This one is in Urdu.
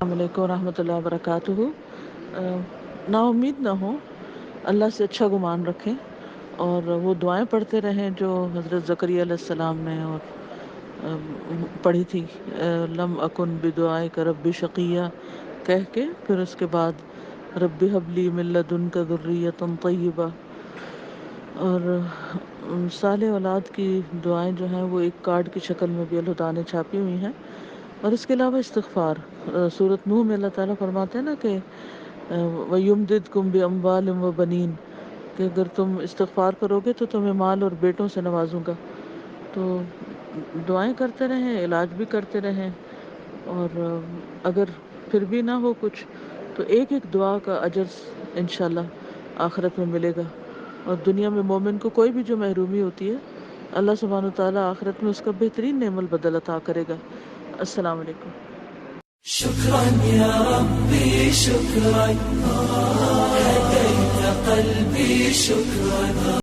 السلام علیکم ورحمۃ اللہ وبرکاتہ۔ نا امید نہ ہو، اللہ سے اچھا گمان رکھیں اور وہ دعائیں پڑھتے رہیں جو حضرت زکریا علیہ السلام نے اور پڑھی تھی، لم اکن بدعائک رب شقیہ کہہ کے، پھر اس کے بعد رب حب لی من لدنک ذریۃ طیبہ، اور صالح اولاد کی دعائیں جو ہیں وہ ایک کارڈ کی شکل میں بھی اللہ تعالیٰ نے چھاپی ہوئی ہیں، اور اس کے علاوہ استغفار۔ سورۃ نوح میں اللہ تعالیٰ فرماتے ہیں نا کہ وَيُمْدِدْكُمْ بِأَمْوَالٍ وَبَنِينَ، کہ اگر تم استغفار کرو گے تو تمہیں مال اور بیٹوں سے نوازوں گا۔ تو دعائیں کرتے رہیں، علاج بھی کرتے رہیں، اور اگر پھر بھی نہ ہو کچھ تو ایک ایک دعا کا اجر انشاءاللہ آخرت میں ملے گا، اور دنیا میں مومن کو کوئی بھی جو محرومی ہوتی ہے اللہ سبحانہ وتعالیٰ آخرت میں اس کا بہترین نعم البدل عطا کرے گا۔ السلام علیکم۔ شكرا يا ربي شكرا، هديت قلبي شكرا.